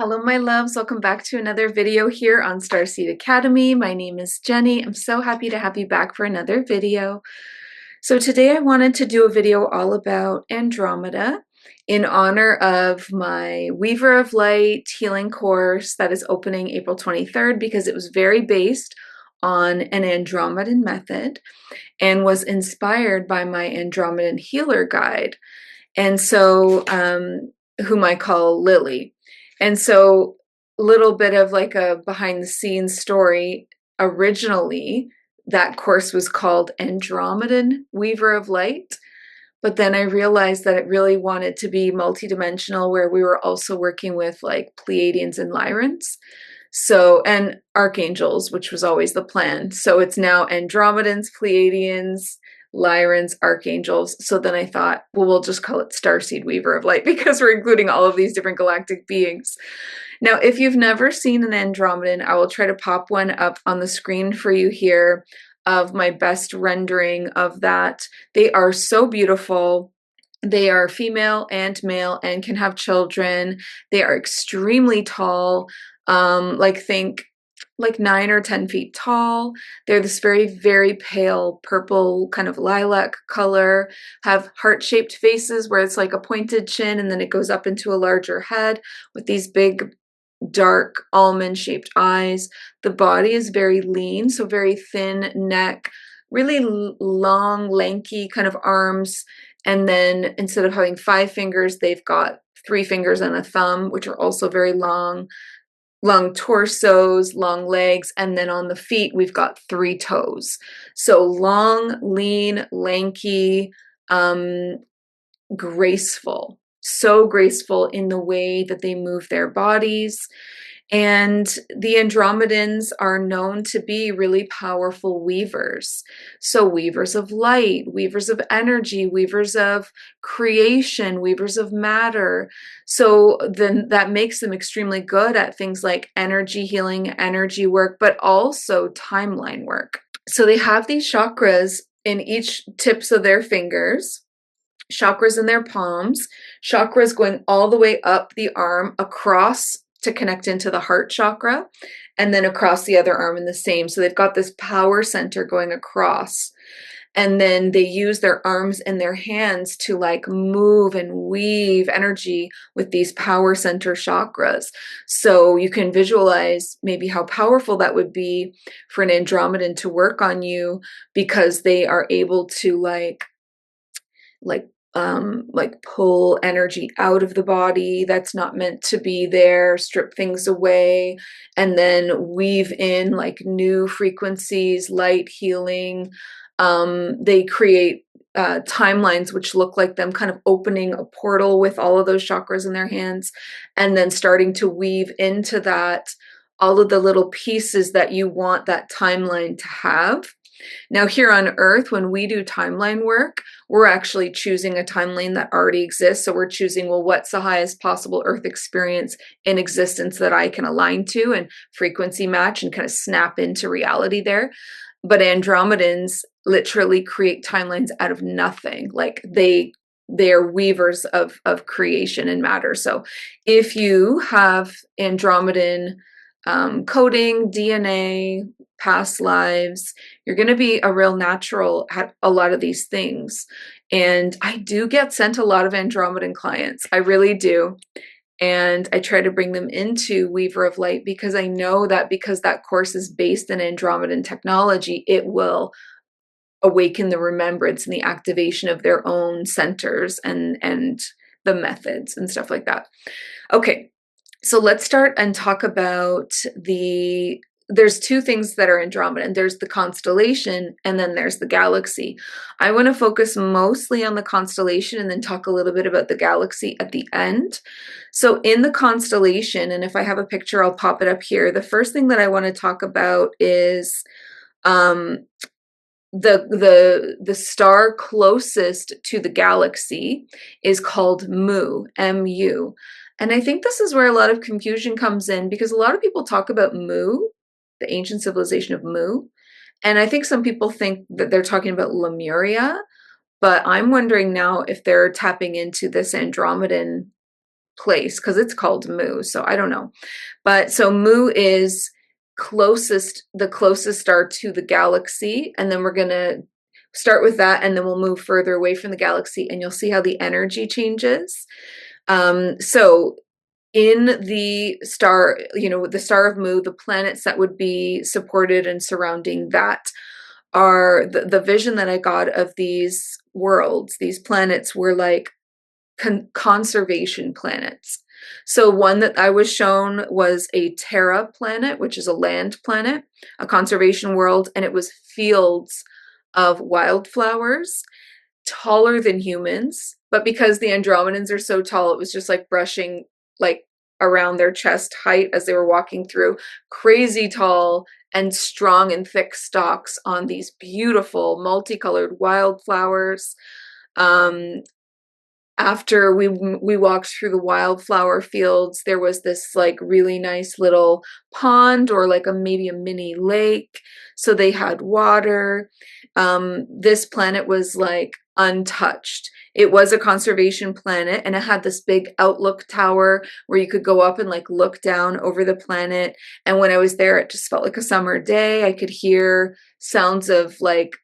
Hello, my loves. Welcome back to another video here on Starseed Academy. My name is Jenny. I'm so happy to have you back for another video. So today I wanted to do a video all about Andromeda in honor of my Weaver of Light healing course that is opening April 23rd because it was very based on an Andromedan method and was inspired by my Andromedan healer guide. And so, whom I call Lily. And so, a little bit of like a behind the scenes story. Originally, that course was called Andromedan Weaver of Light. But then I realized that it really wanted to be multidimensional, where we were also working with like Pleiadians and Lyrans. So, and archangels, which was always the plan. So it's now Andromedans, Pleiadians, Lyrans, archangels. So then I thought, well, we'll just call it Starseed Weaver of Light because we're including all of these different galactic beings. Now, if you've never seen an Andromedan, I will try to pop one up on the screen for you here of my best rendering of that. They are so beautiful. They are female and male and can have children. They are extremely tall, think 9 or 10 feet tall. They're this very, very pale purple kind of lilac color, have heart-shaped faces where it's like a pointed chin and then it goes up into a larger head with these big, dark almond-shaped eyes. The body is very lean, so very thin neck, really long, lanky kind of arms. And then instead of having 5 fingers, they've got 3 fingers and a thumb, which are also very long torsos, long legs, and then on the feet, we've got 3 toes. So long, lean, lanky, graceful. So graceful in the way that they move their bodies. And the Andromedans are known to be really powerful weavers. So weavers of light, weavers of energy, weavers of creation, weavers of matter. So then that makes them extremely good at things like energy healing, energy work, but also timeline work. So they have these chakras in each tips of their fingers, chakras in their palms, chakras going all the way up the arm across to connect into the heart chakra, and then across the other arm in the same. So they've got this power center going across. And then they use their arms and their hands to like move and weave energy with these power center chakras. So you can visualize maybe how powerful that would be for an Andromedan to work on you, because they are able to like pull energy out of the body that's not meant to be there, strip things away, and then weave in like new frequencies, light, healing. They create timelines which look like them kind of opening a portal with all of those chakras in their hands, and then starting to weave into that all of the little pieces that you want that timeline to have. Now, here on Earth, when we do timeline work, we're actually choosing a timeline that already exists. So we're choosing, well, what's the highest possible Earth experience in existence that I can align to and frequency match and kind of snap into reality there. But Andromedans literally create timelines out of nothing. Like they're weavers of creation and matter. So if you have Andromedan coding, DNA, past lives, you're going to be a real natural at a lot of these things. And I do get sent a lot of Andromedan clients. I really do. And I try to bring them into Weaver of Light because I know that because that course is based in Andromedan technology, it will awaken the remembrance and the activation of their own centers and the methods and stuff like that. Okay. So let's start and talk about there's 2 things that are Andromedan. There's the constellation and then there's the galaxy. I want to focus mostly on the constellation and then talk a little bit about the galaxy at the end. So in the constellation, and if I have a picture, I'll pop it up here. The first thing that I want to talk about is the star closest to the galaxy is called Mu, M-U. And I think this is where a lot of confusion comes in, because a lot of people talk about Mu, the ancient civilization of Mu, and I think some people think that they're talking about Lemuria, but I'm wondering now if they're tapping into this Andromedan place because it's called Mu. So I don't know. But so Mu is the closest star to the galaxy. And then we're going to start with that, and then we'll move further away from the galaxy, and you'll see how the energy changes. So in the star, the star of Mu, the planets that would be supported and surrounding that are the vision that I got of these worlds, these planets were like conservation planets. So one that I was shown was a Terra planet, which is a land planet, a conservation world, and it was fields of wildflowers, taller than humans, but because the Andromedans are so tall, it was just like brushing like around their chest height as they were walking through. Crazy tall and strong and thick stalks on these beautiful multicolored wildflowers. After we walked through the wildflower fields, there was this like really nice little pond, or like maybe a mini lake. So they had water. This planet was like untouched. It was a conservation planet, and it had this big outlook tower where you could go up and like look down over the planet. And when I was there, it just felt like a summer day. I could hear sounds of like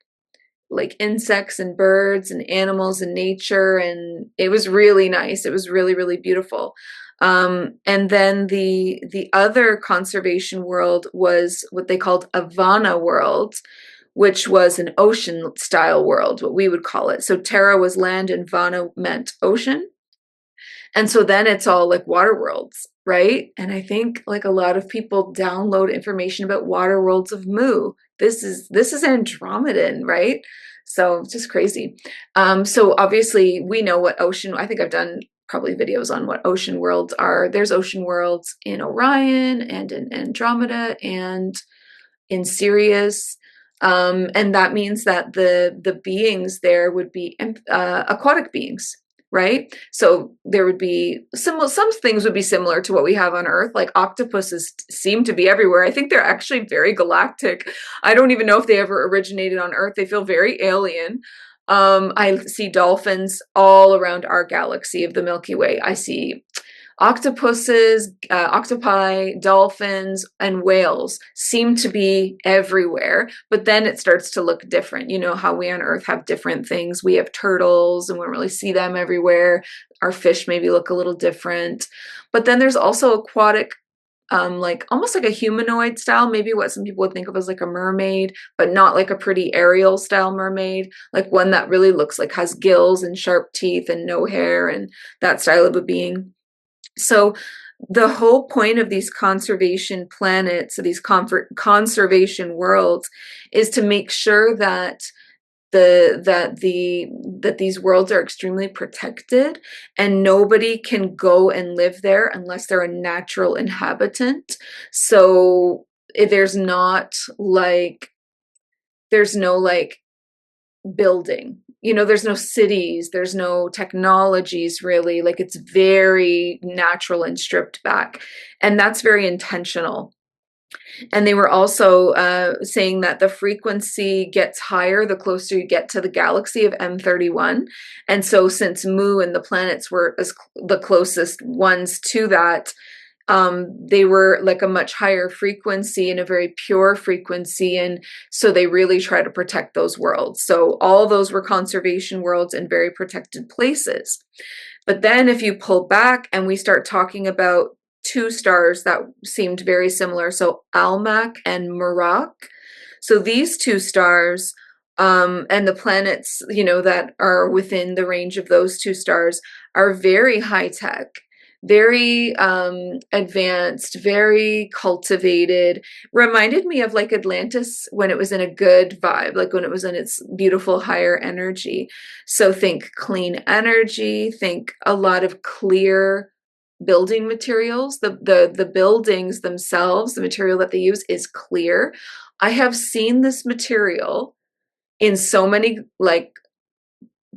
insects and birds and animals and nature, and it was really nice. It was really, really beautiful. And then the other conservation world was what they called Ivana world, which was an ocean style world, what we would call it. So Terra was land and Vana meant ocean. And so then it's all like water worlds, right? And I think like a lot of people download information about water worlds of Mu. This is Andromedan, right? So it's just crazy. So obviously we know what ocean, I think I've done probably videos on what ocean worlds are. There's ocean worlds in Orion and in Andromeda and in Sirius. And that means that the beings there would be aquatic beings, right? So there would be some things would be similar to what we have on Earth, like octopuses seem to be everywhere. I think they're actually very galactic. I don't even know if they ever originated on Earth. They feel very alien. I see dolphins all around our galaxy of the Milky Way. I see octopuses, octopi, dolphins, and whales seem to be everywhere, but then it starts to look different. You know how we on Earth have different things. We have turtles, and we don't really see them everywhere. Our fish maybe look a little different. But then there's also aquatic, like almost like a humanoid style, maybe what some people would think of as like a mermaid, but not like a pretty Ariel style mermaid, like one that really looks like has gills and sharp teeth and no hair and that style of a being. So the whole point of these conservation planets, so these conservation worlds, is to make sure that these worlds are extremely protected, and nobody can go and live there unless they're a natural inhabitant. So there's no building, there's no cities, there's no technologies really, like it's very natural and stripped back, and that's very intentional. And they were also saying that the frequency gets higher the closer you get to the galaxy of M31. And so since Mu and the planets were the closest ones to that, they were like a much higher frequency and a very pure frequency. And so they really try to protect those worlds. So all those were conservation worlds and very protected places. But then if you pull back and we start talking about two stars that seemed very similar, so Almach and Mirach. So these two stars, and the planets, that are within the range of those two stars are very high tech, very advanced, very cultivated. Reminded me of like Atlantis when it was in a good vibe, like when it was in its beautiful higher energy. So think clean energy, think a lot of clear building materials. The buildings themselves, the material that they use is clear. I have seen this material in so many like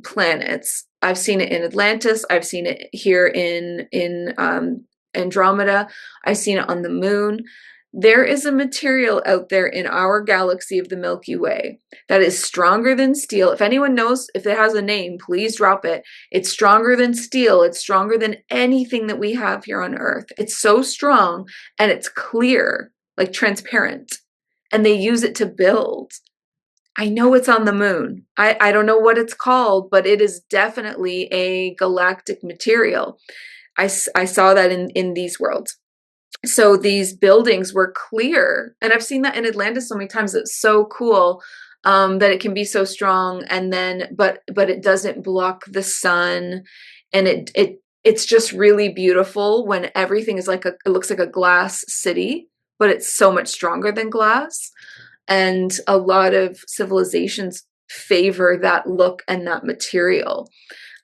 planets. I've seen it in Atlantis. I've seen it here in Andromeda. I've seen it on the moon. There is a material out there in our galaxy of the Milky Way that is stronger than steel. If anyone knows if it has a name, please drop it. It's stronger than steel. It's stronger than anything that we have here on Earth. It's so strong and it's clear, like transparent, and they use it to build. I know it's on the moon. I don't know what it's called, but it is definitely a galactic material. I saw that in these worlds. So these buildings were clear, and I've seen that in Atlantis so many times. It's so cool that it can be so strong, and then but it doesn't block the sun, and it's just really beautiful when everything is like it looks like a glass city, but it's so much stronger than glass. And a lot of civilizations favor that look and that material.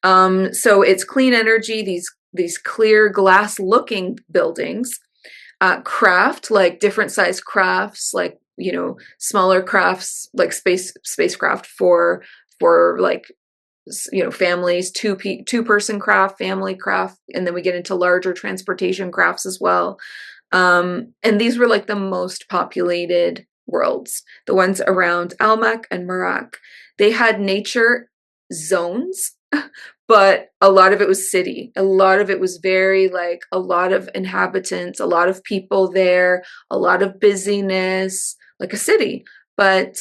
So it's clean energy, these clear glass looking buildings, craft, like different size crafts, like, you know, smaller crafts, like spacecraft for like, you know, families, two person craft, family craft, and then we get into larger transportation crafts as well. And these were like the most populated worlds, the ones around Almach and Mirach. They had nature zones, but a lot of it was city. A lot of it was very like a lot of inhabitants, a lot of people there, a lot of busyness, like a city, but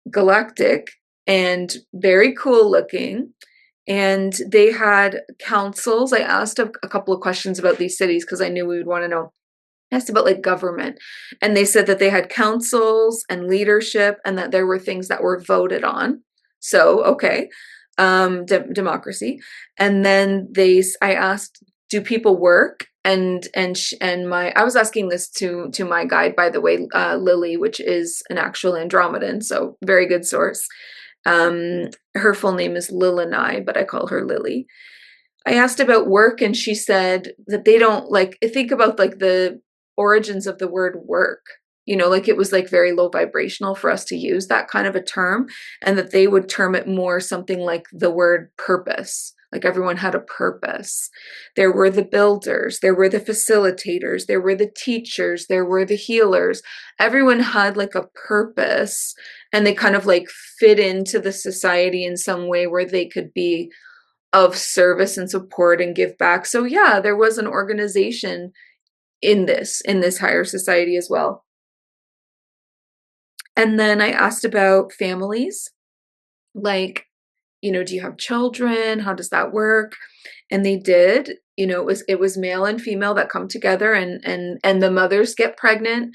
galactic and very cool looking. And they had councils. I asked a couple of questions about these cities because I knew we would want to know. I asked about like government, and they said that they had councils and leadership, and that there were things that were voted on. So okay, democracy. And then I asked, do people work? And I was asking this to my guide, by the way, Lily, which is an actual Andromedan, so very good source. Her full name is Lilanai, but I call her Lily. I asked about work, and she said that they don't like, think about like the origins of the word work, you know, like it was like very low vibrational for us to use that kind of a term, and that they would term it more something like the word purpose. Like everyone had a purpose. There were the builders, there were the facilitators, there were the teachers, there were the healers. Everyone had like a purpose, and they kind of like fit into the society in some way where they could be of service and support and give back. So yeah, there was an organization in this higher society as well. And then I asked about families, like, you know, do you have children? How does that work? And they did. You know, it was male and female that come together, and the mothers get pregnant.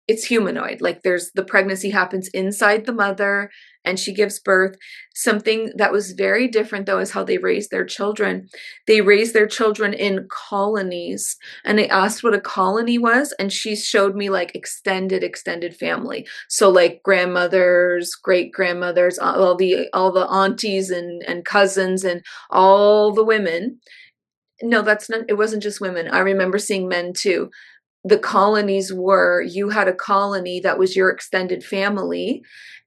It's humanoid. Like there's the pregnancy happens inside the mother and she gives birth. Something that was very different though is how they raise their children. They raise their children in colonies, and I asked what a colony was, and she showed me like extended family. So like grandmothers, great grandmothers, all the aunties and cousins and all the women. No, that's not, it wasn't just women. I remember seeing men too. The colonies were, you had a colony that was your extended family,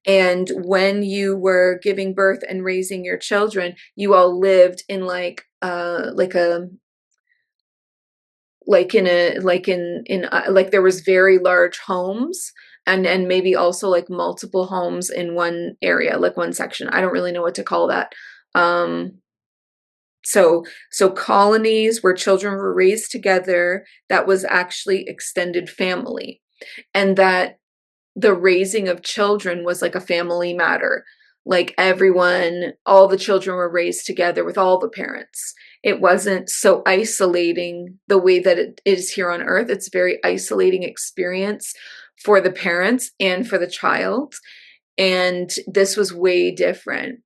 and when you were giving birth and raising your children, you all lived in like there was very large homes, and maybe also like multiple homes in one area, like one section. I don't really know what to call that. So colonies where children were raised together, that was actually extended family. And that the raising of children was like a family matter. Like everyone, all the children were raised together with all the parents. It wasn't so isolating the way that it is here on Earth. It's a very isolating experience for the parents and for the child. And this was way different.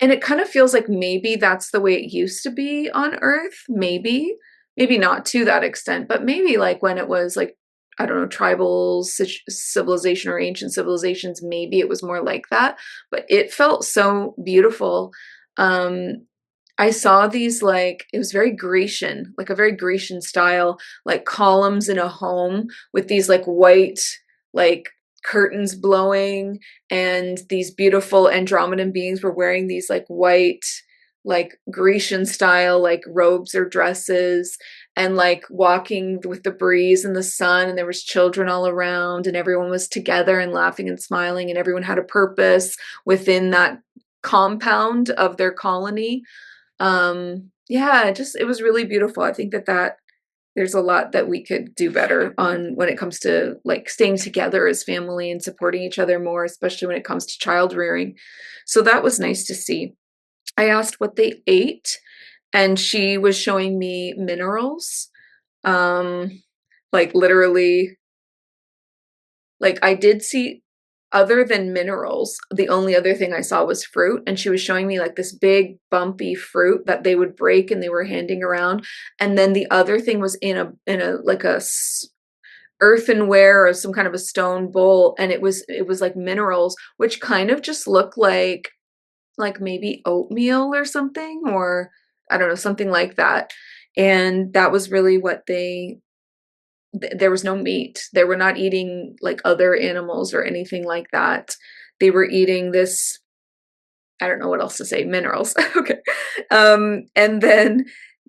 And it kind of feels like maybe that's the way it used to be on Earth. Maybe not to that extent, but maybe like when it was like, I don't know, tribal civilization or ancient civilizations, maybe it was more like that. But it felt so beautiful. I saw these, like, it was very Grecian, like a very Grecian style, like columns in a home with these like white, like curtains blowing, and these beautiful Andromedan beings were wearing these like white, like Grecian style, like robes or dresses. and like walking with the breeze and the sun, and there was children all around, and everyone was together and laughing and smiling, and everyone had a purpose within that compound of their colony. Yeah, it was really beautiful. I think that there's a lot that we could do better on when it comes to like staying together as family and supporting each other more, especially when it comes to child rearing. So that was nice to see. I asked what they ate, and she was showing me minerals. Like literally, like I did see, other than minerals, the only other thing I saw was fruit, and she was showing me like this big bumpy fruit that they would break and they were handing around, and then the other thing was in a like a earthenware or some kind of a stone bowl, and it was like minerals, which kind of just look like maybe oatmeal or something, or I don't know, something like that. And that was really what there was no meat. They were not eating like other animals or anything like that. They were eating this, I don't know what else to say, minerals. Okay. And then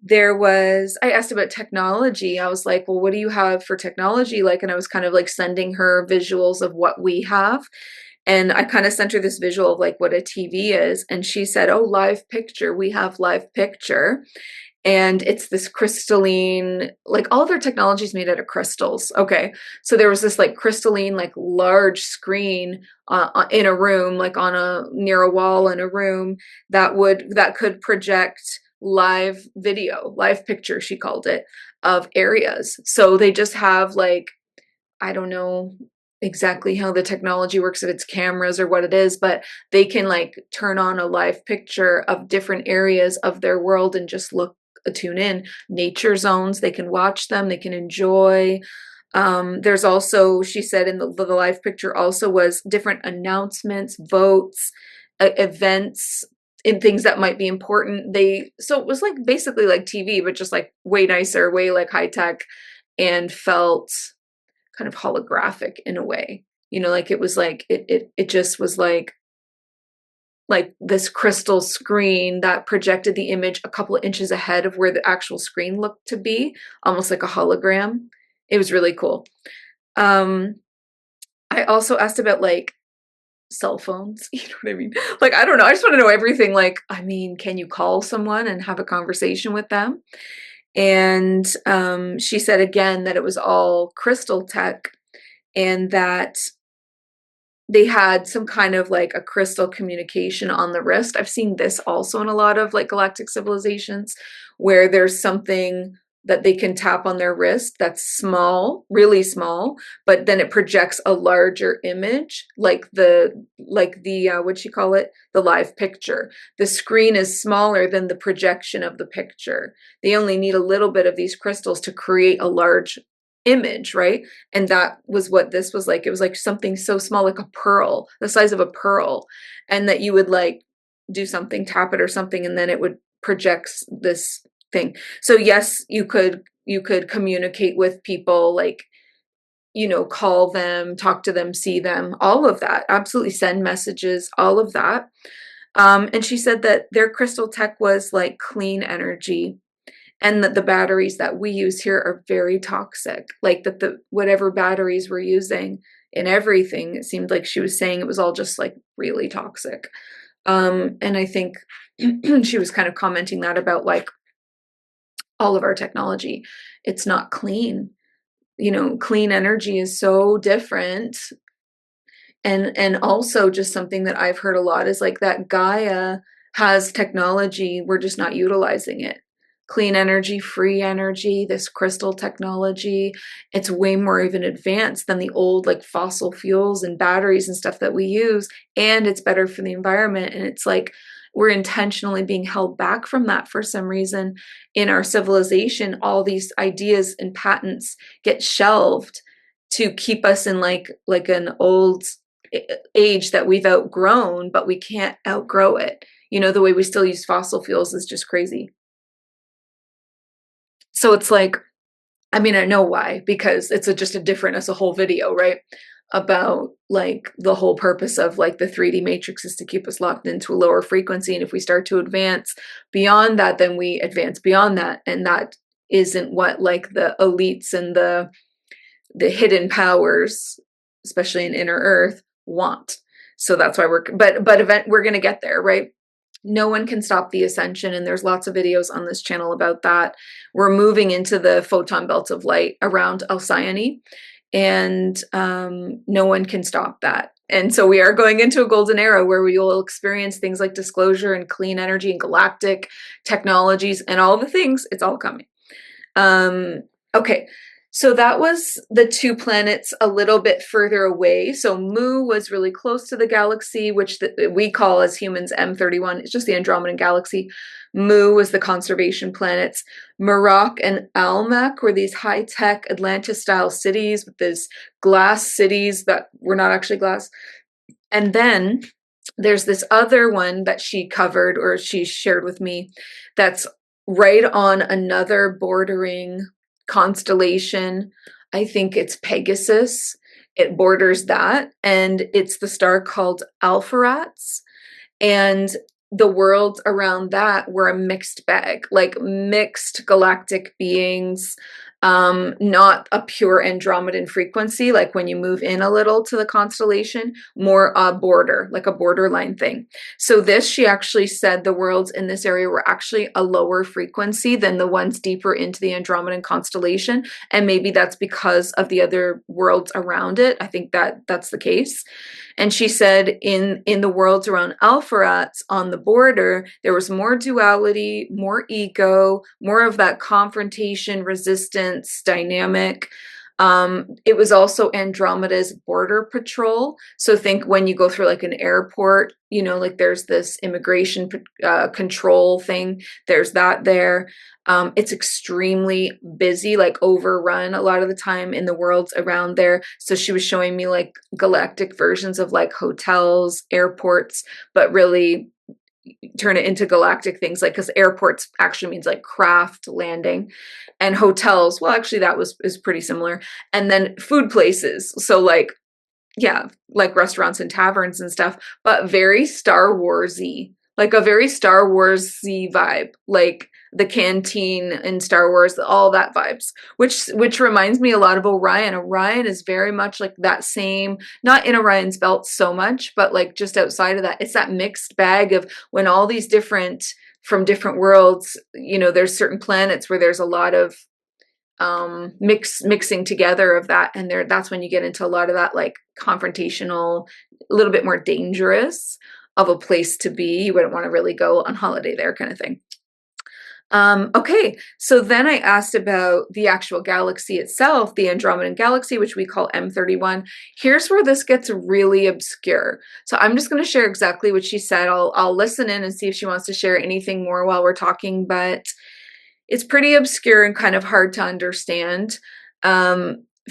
I asked about technology. I was like, well, what do you have for technology? Like, and I was kind of like sending her visuals of what we have. And I kind of sent her this visual of like what a TV is. And she said, oh, live picture. We have live picture. And it's this crystalline, like all of their technology is made out of crystals. Okay. So there was this like crystalline, like large screen in a room, like near a wall in a room that could project live video, live picture, she called it, of areas. So they just have like, I don't know exactly how the technology works, if it's cameras or what it is, but they can like turn on a live picture of different areas of their world and just tune in. Nature zones, they can watch them, they can enjoy. There's also, she said in the live picture also was different announcements, votes, events, and things that might be important. So it was like basically like TV, but just like way nicer, way like high tech, and felt kind of holographic in a way. You know, like it was like it just was like this crystal screen that projected the image a couple of inches ahead of where the actual screen looked to be, almost like a hologram. It was really cool. I also asked about like cell phones. You know what I mean? Like, I don't know. I just want to know everything. Like, I mean, can you call someone and have a conversation with them? And she said again that it was all crystal tech, and that they had some kind of like a crystal communication on the wrist. I've seen this also in a lot of like galactic civilizations, where there's something that they can tap on their wrist that's small, really small, but then it projects a larger image, like the what'd you call it? The live picture. The screen is smaller than the projection of the picture. They only need a little bit of these crystals to create a large image, right? And that was what this was like. It was like something so small, like a pearl, the size of a pearl, and that you would like do something, tap it or something, and then it would project this thing. So yes, you could communicate with people, like, you know, call them, talk to them, see them, all of that. Absolutely, send messages, all of that. And she said that their crystal tech was like clean energy, and that the batteries that we use here are very toxic. Like that the whatever batteries we're using in everything, it seemed like she was saying it was all just like really toxic. And I think she was kind of commenting that about like all of our technology. It's not clean. You know, clean energy is so different. And also just something that I've heard a lot is like that Gaia has technology, we're just not utilizing it. Clean energy, free energy, this crystal technology, it's way more even advanced than the old like fossil fuels and batteries and stuff that we use, and it's better for the environment. And it's like we're intentionally being held back from that for some reason in our civilization. All these ideas and patents get shelved to keep us in like an old age that we've outgrown, but we can't outgrow it. You know, the way we still use fossil fuels is just crazy. So it's like, I mean, I know why, because it's just a whole video, right? About like the whole purpose of like the 3D matrix is to keep us locked into a lower frequency. And if we start to advance beyond that, then we advance beyond that. And that isn't what like the elites and the hidden powers, especially in inner earth, want. So that's why we're going to get there, right? No one can stop the ascension, and there's lots of videos on this channel about that. We're moving into the photon belts of light around Alcyone, and no one can stop that. And so we are going into a golden era where we will experience things like disclosure and clean energy and galactic technologies and all the things. It's all coming. Okay, so that was the two planets a little bit further away. So Mu was really close to the galaxy, which we call as humans M31. It's just the Andromedan galaxy. Mu was the conservation planets. Mirach and Almach were these high-tech Atlantis-style cities with these glass cities that were not actually glass. And then there's this other one that she covered, or she shared with me, that's right on another bordering constellation. I think it's Pegasus. It borders that, and it's the star called Alpheratz. And the worlds around that were a mixed bag, like mixed galactic beings, not a pure Andromedan frequency, like when you move in a little to the constellation, more a border, like a borderline thing. So this, she actually said the worlds in this area were actually a lower frequency than the ones deeper into the Andromedan constellation. And maybe that's because of the other worlds around it. I think that's the case. And she said in the worlds around Alpheratz on the border, there was more duality, more ego, more of that confrontation, resistance dynamic. It was also Andromeda's border patrol. So think when you go through like an airport, like there's this immigration control thing. There's that there. It's extremely busy, like overrun a lot of the time in the worlds around there. So she was showing me like galactic versions of like hotels, airports, but really turn it into galactic things, like, because airports actually means like craft landing, and hotels, well, actually that is pretty similar. And then food places, so like, yeah, like restaurants and taverns and stuff, but very Star Wars-y, like a very Star Wars-y vibe, like the canteen in Star Wars, all that vibes, which reminds me a lot of Orion. Orion is very much like that same, not in Orion's belt so much, but like just outside of that, it's that mixed bag of when all these from different worlds, there's certain planets where there's a lot of mixing together of that, and that's when you get into a lot of that like confrontational, a little bit more dangerous of a place to be. You wouldn't want to really go on holiday there, kind of thing. Okay, so then I asked about the actual galaxy itself, the Andromedan galaxy, which we call M31. Here's where this gets really obscure. So I'm just going to share exactly what she said. I'll listen in and see if she wants to share anything more while we're talking, but it's pretty obscure and kind of hard to understand.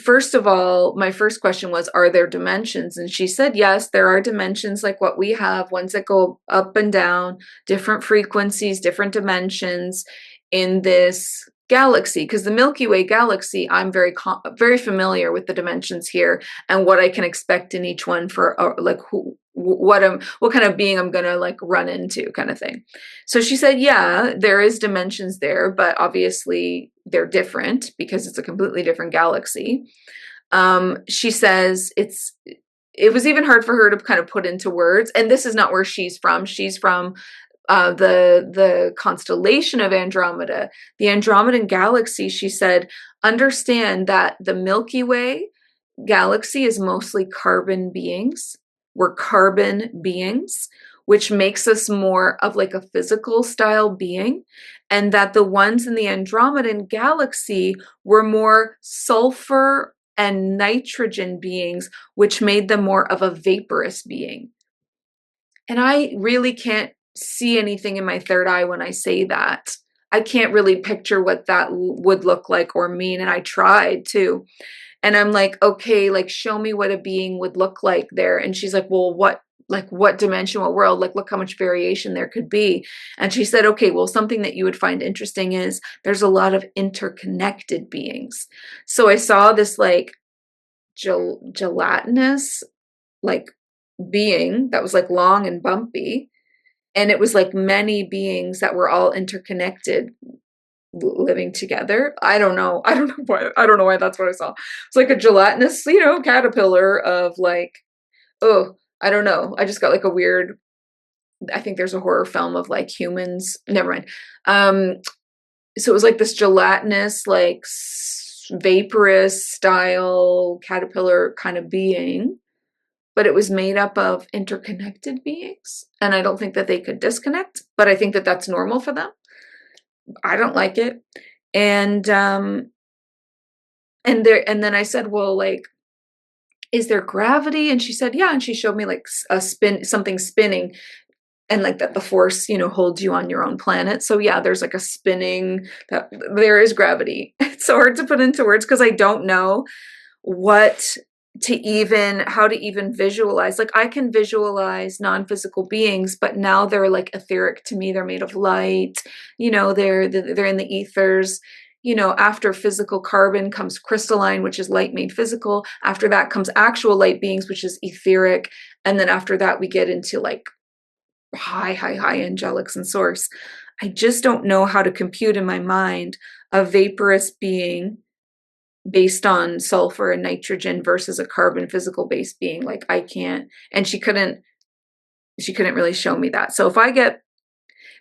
First of all, my first question was, are there dimensions? And she said, yes, there are dimensions like what we have, ones that go up and down, different frequencies, different dimensions in this galaxy. Because the Milky Way galaxy, I'm very familiar with the dimensions here and what I can expect in each one for like what kind of being I'm gonna like run into, kind of thing. So she said, yeah, there is dimensions there, but obviously they're different because it's a completely different galaxy. She says it was even hard for her to kind of put into words, and this is not where she's from. She's from the constellation of Andromeda, the Andromedan galaxy. She said, understand that the Milky Way galaxy is mostly carbon beings. We're carbon beings, which makes us more of like a physical style being, and that the ones in the Andromedan galaxy were more sulfur and nitrogen beings, which made them more of a vaporous being. And I really can't see anything in my third eye when I say that. I can't really picture what that would look like or mean, and I tried to. And I'm like, okay, like show me what a being would look like there. And she's like, well, what dimension, what world? Like, look how much variation there could be. And she said, okay, well, something that you would find interesting is there's a lot of interconnected beings. So I saw this like gelatinous like being that was like long and bumpy. And it was like many beings that were all interconnected. living together. I don't know. I don't know why. I don't know why that's what I saw. It's like a gelatinous, caterpillar of like, oh, I don't know. I just got like a weird, I think there's a horror film of like humans. Never mind. So it was like this gelatinous, like vaporous style caterpillar kind of being, but it was made up of interconnected beings. And I don't think that they could disconnect, but I think that that's normal for them. I don't like it. And then I said, well, like, is there gravity? And she said, yeah. And she showed me like something spinning, and like that the force, holds you on your own planet. So yeah, there's like a spinning, that there is gravity. It's so hard to put into words because I don't know how to even visualize. Like I can visualize non-physical beings, but now they're like etheric to me. They're made of light, they're in the ethers. After physical carbon comes crystalline, which is light made physical. After that comes actual light beings, which is etheric. And then after that, we get into like high angelics and source. I just don't know how to compute in my mind a vaporous being based on sulfur and nitrogen versus a carbon physical based being. Like I can't, and she couldn't really show me that. So if I get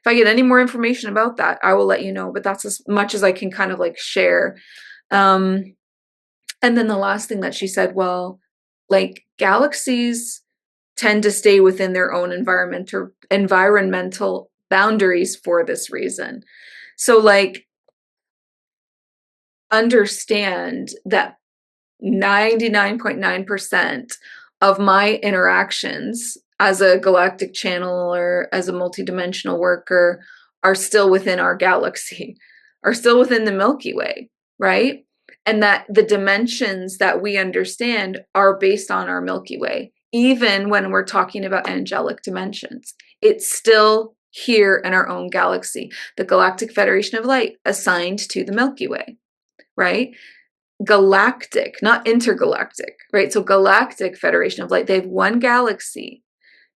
any more information about that, I will let you know, but that's as much as I can kind of like share. And then the last thing that she said, well, like galaxies tend to stay within their own environmental boundaries for this reason. So like understand that 99.9% of my interactions as a galactic channeler, as a multidimensional worker, are still within our galaxy, are still within the Milky Way, right? And that the dimensions that we understand are based on our Milky Way. Even when we're talking about angelic dimensions, it's still here in our own galaxy. The Galactic Federation of Light assigned to the Milky Way, right? Galactic, not intergalactic, right? So Galactic Federation of Light, they have one galaxy.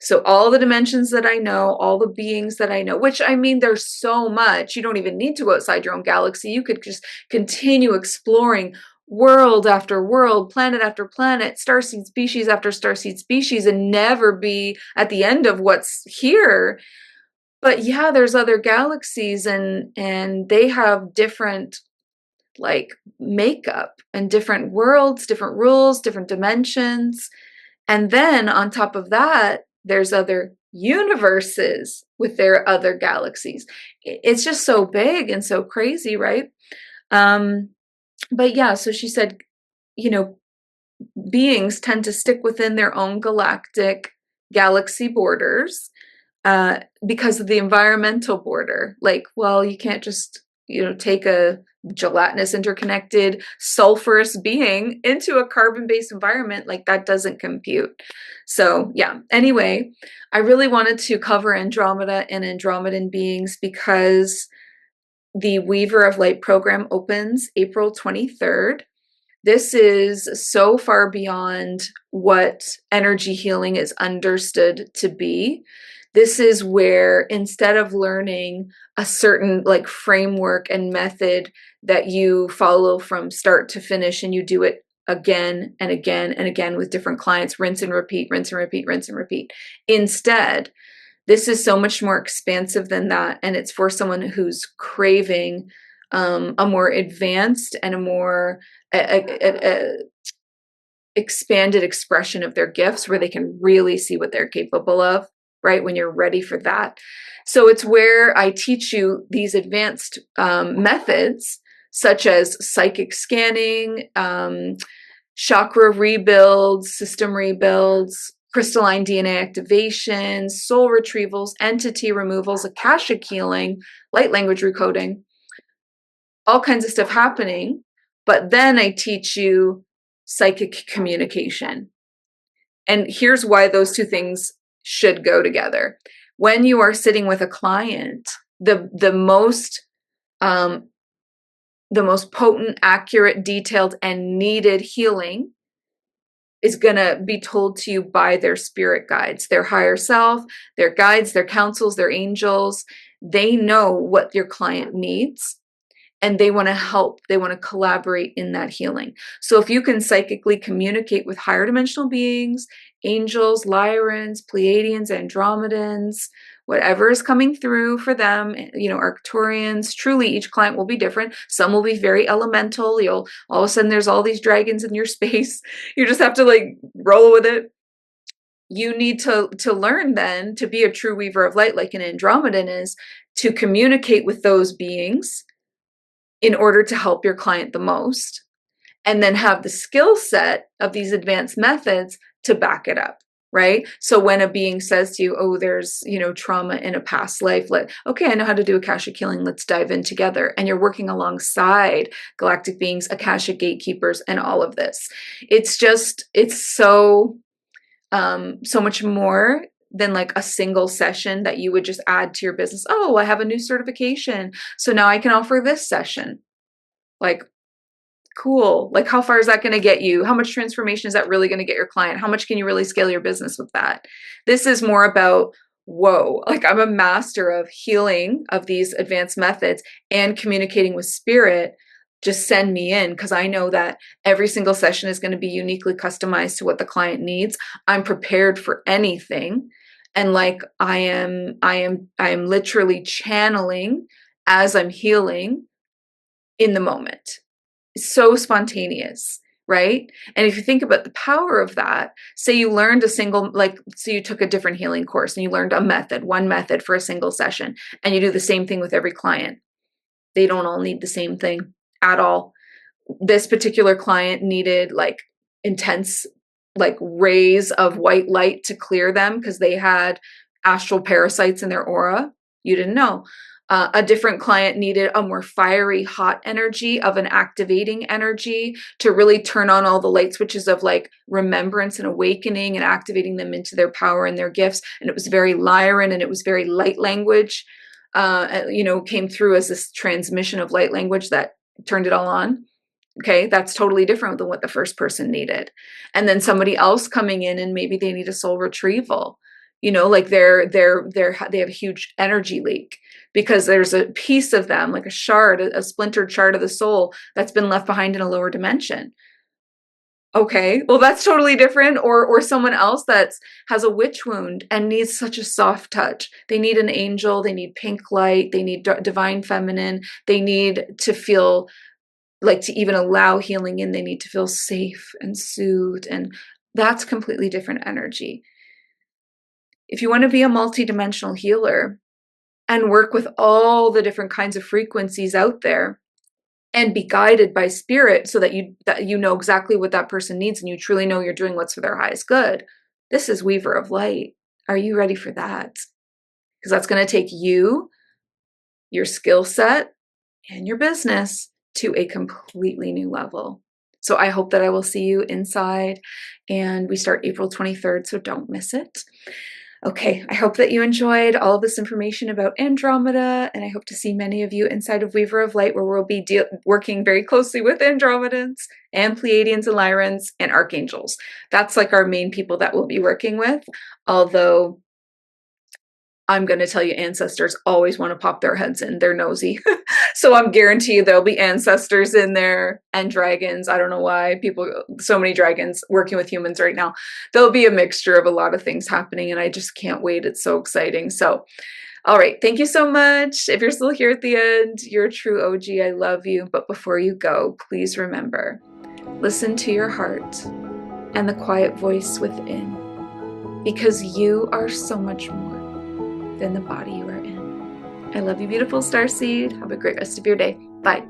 So all the dimensions that I know, all the beings that I know, which I mean, there's so much, you don't even need to go outside your own galaxy. You could just continue exploring world after world, planet after planet, starseed species after starseed species, and never be at the end of what's here. But yeah, there's other galaxies and they have different like makeup and different worlds, different rules, different dimensions. And then on top of that, there's other universes with their other galaxies. It's just so big and so crazy, right? But yeah, so she said, beings tend to stick within their own galactic galaxy borders because of the environmental border. Like, well, you can't just, take a gelatinous interconnected sulfurous being into a carbon-based environment. Like that doesn't compute. So yeah, anyway, I really wanted to cover Andromeda and Andromedan beings because the Weaver of Light program opens April 23rd. This is so far beyond what energy healing is understood to be. This is where instead of learning a certain like framework and method that you follow from start to finish and you do it again and again and again with different clients, rinse and repeat, rinse and repeat, rinse and repeat. Instead, this is so much more expansive than that. And it's for someone who's craving a more advanced and a more expanded expression of their gifts where they can really see what they're capable of, right? When you're ready for that. So it's where I teach you these advanced methods, such as psychic scanning, chakra rebuilds, system rebuilds, crystalline DNA activations, soul retrievals, entity removals, akashic healing, light language recoding, all kinds of stuff happening. But then I teach you psychic communication. And here's why those two things should go together. When you are sitting with a client, the most potent, accurate, detailed, and needed healing is going to be told to you by their spirit guides, their higher self, their guides, their counsels, their angels. They know what your client needs. and they want to help. They want to collaborate in that healing. So if you can psychically communicate with higher dimensional beings, angels, Lyrans, Pleiadians, Andromedans, whatever is coming through for them, Arcturians, truly each client will be different. Some will be very elemental. You'll all of a sudden there's all these dragons in your space. You just have to like roll with it. You need to learn then to be a true weaver of light, like an Andromedan is, to communicate with those beings in order to help your client the most, and then have the skill set of these advanced methods to back it up, right? So when a being says to you, oh, there's, trauma in a past life, okay, I know how to do Akashic healing, let's dive in together. And you're working alongside galactic beings, Akashic gatekeepers, and all of this. It's so much more than like a single session that you would just add to your business. Oh, I have a new certification, so now I can offer this session. Like, cool. Like, how far is that going to get you? How much transformation is that really going to get your client? How much can you really scale your business with that? This is more about, whoa, like I'm a master of healing of these advanced methods and communicating with spirit. Just send me in, because I know that every single session is going to be uniquely customized to what the client needs. I'm prepared for anything. And like I am literally channeling as I'm healing in the moment. It's so spontaneous, right? And if you think about the power of that, say you learned so you took a different healing course and you learned one method for a single session, and you do the same thing with every client. They don't all need the same thing at all. This particular client needed like intense like rays of white light to clear them because they had astral parasites in their aura. You didn't know. A different client needed a more fiery, hot energy of an activating energy to really turn on all the light switches of like remembrance and awakening and activating them into their power and their gifts. And it was very Lyran, and it was very light language, came through as this transmission of light language that turned it all on. Okay, that's totally different than what the first person needed. And then somebody else coming in and maybe they need a soul retrieval. Like they have a huge energy leak because there's a piece of them, like a splintered shard of the soul that's been left behind in a lower dimension. Okay, well, that's totally different. Or someone else that has a witch wound and needs such a soft touch. They need an angel, they need pink light, they need divine feminine, they need to feel like, to even allow healing in, they need to feel safe and soothed. And that's completely different energy. If you want to be a multidimensional healer and work with all the different kinds of frequencies out there and be guided by spirit so that you know exactly what that person needs and you truly know you're doing what's for their highest good, this is Weaver of Light. Are you ready for that? Because that's going to take you, your skill set, and your business to a completely new level. So I hope that I will see you inside, and we start April 23rd, so don't miss it. Okay, I hope that you enjoyed all of this information about Andromeda, and I hope to see many of you inside of Weaver of Light, where we'll be working very closely with Andromedans and Pleiadians and Lyrans and Archangels. That's like our main people that we'll be working with, although I'm going to tell you, ancestors always want to pop their heads in. They're nosy. So I'm guaranteed there'll be ancestors in there and dragons. I don't know why so many dragons working with humans right now. There'll be a mixture of a lot of things happening, and I just can't wait. It's so exciting. So, all right. Thank you so much. If you're still here at the end, you're a true OG. I love you. But before you go, please remember, listen to your heart and the quiet voice within, because you are so much more than the body you are in. I love you, beautiful starseed. Have a great rest of your day. Bye.